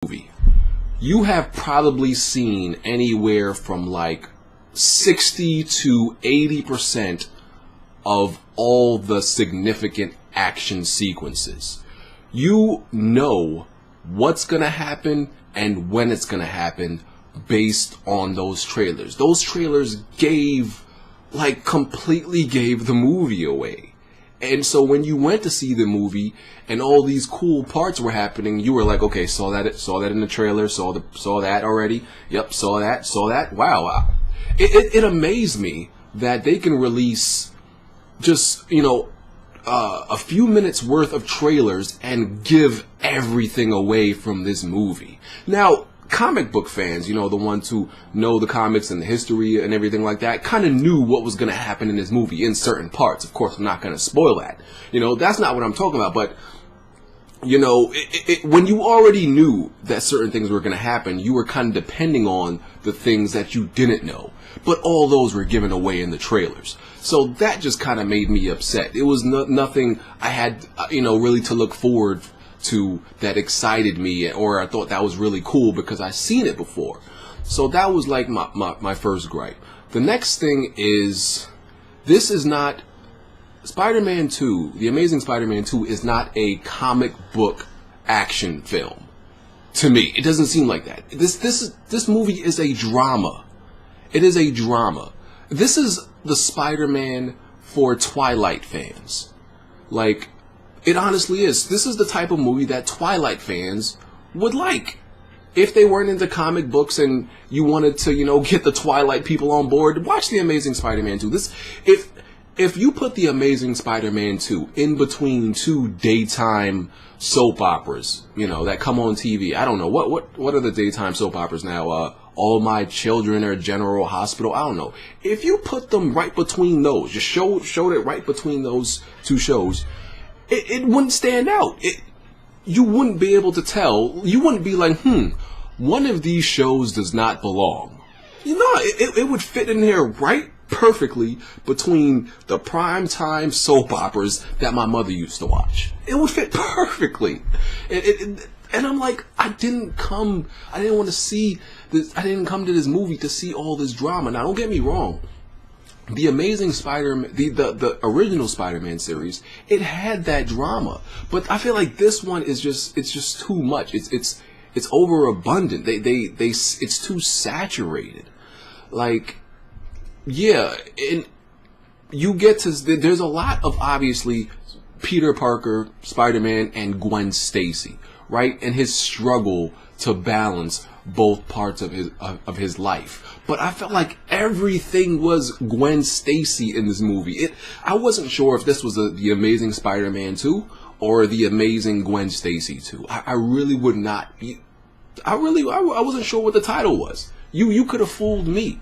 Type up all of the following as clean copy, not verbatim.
movie, you have probably seen anywhere from like 60 to 80% of all the significant action sequences. You know what's going to happen and when it's going to happen based on those trailers. Those trailers completely gave the movie away. And so when you went to see the movie and all these cool parts were happening, you were like, okay, saw that in the trailer, saw that already. Yep, saw that. Wow. It amazed me that they can release just, a few minutes worth of trailers and give everything away from this movie. Now, comic book fans, the ones who know the comics and the history and everything like that, kind of knew what was going to happen in this movie in certain parts. Of course, I'm not going to spoil that. That's not what I'm talking about. But, when you already knew that certain things were going to happen, you were kind of depending on the things that you didn't know. But all those were given away in the trailers. So that just kind of made me upset. It was nothing I had, really to look forward to that excited me, or I thought that was really cool because I seen it before. So that was like my first gripe. The next thing is, this is not Spider-Man 2. The Amazing Spider-Man 2 is not a comic book action film. To me, it doesn't seem like that. This movie is a drama. It is a drama. This is the Spider-Man for Twilight fans. It honestly is. This is the type of movie that Twilight fans would like. If they weren't into comic books and you wanted to, get the Twilight people on board, watch The Amazing Spider-Man 2. If you put The Amazing Spider-Man 2 in between two daytime soap operas, that come on TV. I don't know. What are the daytime soap operas now? All My Children or General Hospital. I don't know. If you put them right between those, just showed it right between those two shows, it wouldn't stand out. You wouldn't be able to tell. You wouldn't be like, one of these shows does not belong. It would fit in here right perfectly between the prime-time soap operas that my mother used to watch. It would fit perfectly. And I'm like, I didn't want to see this. I didn't come to this movie to see all this drama. Now, don't get me wrong. The Amazing Spider-Man, the original Spider-Man series, it had that drama, but I feel like this one is just too much. It's overabundant. It's too saturated. And you get to, there's a lot of obviously Peter Parker, Spider-Man, and Gwen Stacy, right? And his struggle to balance both parts of his life. But I felt like everything was Gwen Stacy in this movie. I wasn't sure if this was the Amazing Spider-Man 2 or the Amazing Gwen Stacy 2. I really would not be. I wasn't sure what the title was. You could have fooled me.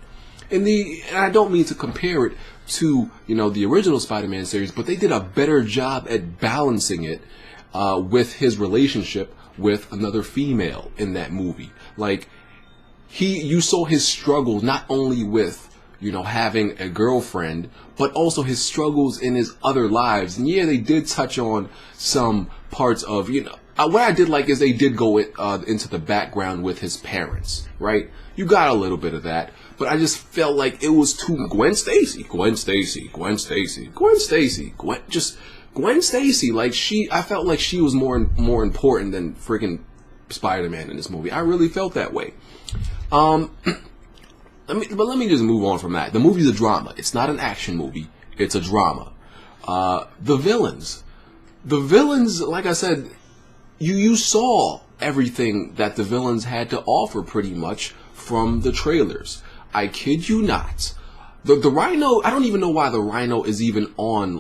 And I don't mean to compare it to the original Spider-Man series, but they did a better job at balancing it with his relationship with another female in that movie. You saw his struggle not only with, having a girlfriend, but also his struggles in his other lives. And yeah, they did touch on some parts of, what I did like is they did go into the background with his parents, right? You got a little bit of that, but I just felt like it was too Gwen Stacy. Gwen Stacy. I felt like she was more important than freaking Spider-Man in this movie. I really felt that way. Let me just move on from that. The movie's a drama. It's not an action movie. It's a drama. The villains, like I said, you saw everything that the villains had to offer pretty much from the trailers. I kid you not. The Rhino, I don't even know why the Rhino is even on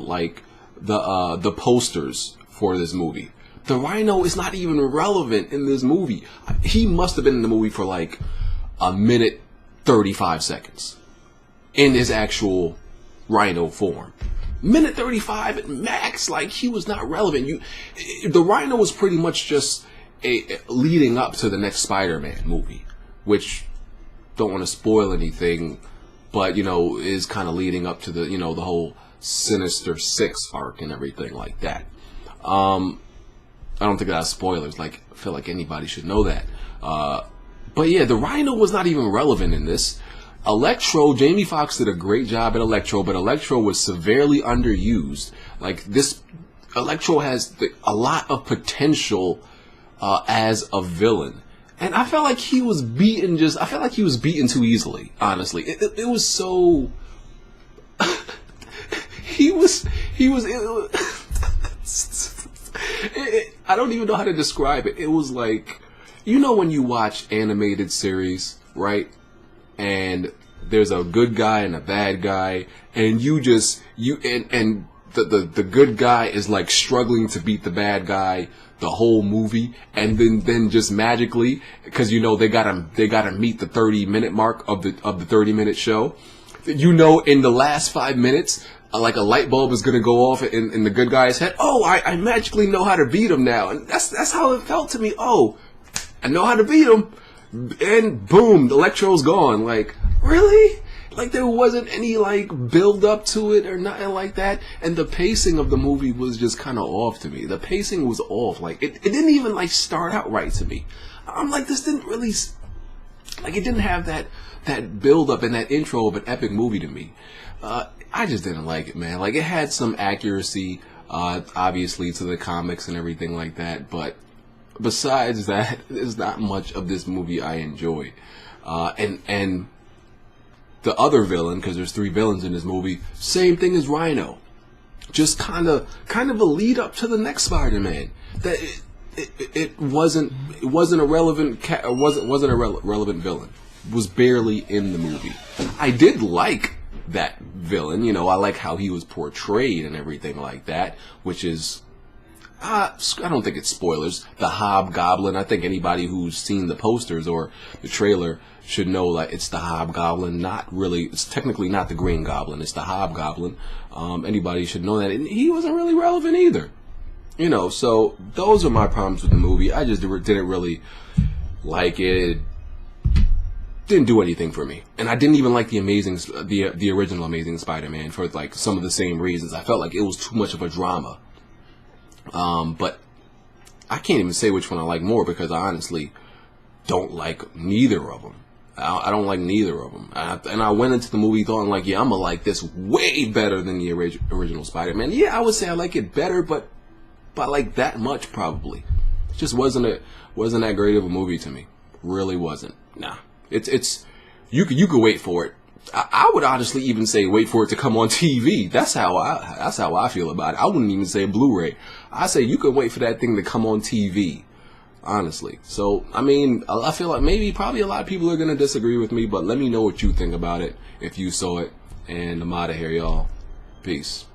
the posters for this movie. The Rhino is not even relevant in this movie. He must have been in the movie for a minute 35 seconds in his actual Rhino form. Minute 35 at max. He was not relevant. The Rhino was pretty much just leading up to the next Spider-Man movie, which don't want to spoil anything, but is kind of leading up to the the whole Sinister Six arc and everything like that. I don't think that's spoilers. Like, I feel like anybody should know that. But yeah, the Rhino was not even relevant in this. Electro, Jamie Foxx did a great job at Electro, but Electro was severely underused. Like, this, Electro has a lot of potential as a villain. And I felt like he was beaten I felt like he was beaten too easily, honestly. It was so... I don't even know how to describe it. It was like, you know when you watch animated series, right? And there's a good guy and a bad guy, and the good guy is like struggling to beat the bad guy the whole movie, and then just magically, because you know they gotta meet the 30-minute mark of the 30-minute show. You know, in the last 5 minutes, like a light bulb is gonna go off in the good guy's head. Oh, I magically know how to beat him now, and that's how it felt to me. Oh, I know how to beat him, and boom, the Electro's gone. Like, really? Like, there wasn't any like build up to it or nothing like that, and the pacing of the movie was just kind of off to me. The pacing was off. Like, it didn't even like start out right to me. I'm like, this didn't really, like, it didn't have that build up and that intro of an epic movie to me. I just didn't like it, man. Like, it had some accuracy, obviously, to the comics and everything like that, but besides that, there's not much of this movie I enjoyed. And the other villain, because there's 3 villains in this movie, same thing as Rhino. Just kind of a lead up to the next Spider-Man. That it wasn't a relevant relevant villain. Was barely in the movie. I did like that villain. You know, I like how he was portrayed and everything like that, which is, I don't think it's spoilers. The Hobgoblin. I think anybody who's seen the posters or the trailer should know that it's the Hobgoblin. It's technically not the Green Goblin. It's the Hobgoblin. Anybody should know that. And he wasn't really relevant either. You know, so those are my problems with the movie. I just didn't really like it. Didn't do anything for me, and I didn't even like the original Amazing Spider-Man for like some of the same reasons. I felt like it was too much of a drama. But I can't even say which one I like more, because I honestly don't like neither of them. I don't like neither of them. And I went into the movie thought, like, yeah, I'm gonna like this way better than the original Spider-Man. Yeah, I would say I like it better, but by like that much probably. It just wasn't that great of a movie to me. Really wasn't. Nah. It's you could wait for it. I would honestly even say wait for it to come on TV. That's how I feel about it. I wouldn't even say Blu-ray. I say you could wait for that thing to come on TV. Honestly. So, I mean, I feel like probably a lot of people are gonna disagree with me, but let me know what you think about it if you saw it. And I'm out of here, y'all. Peace.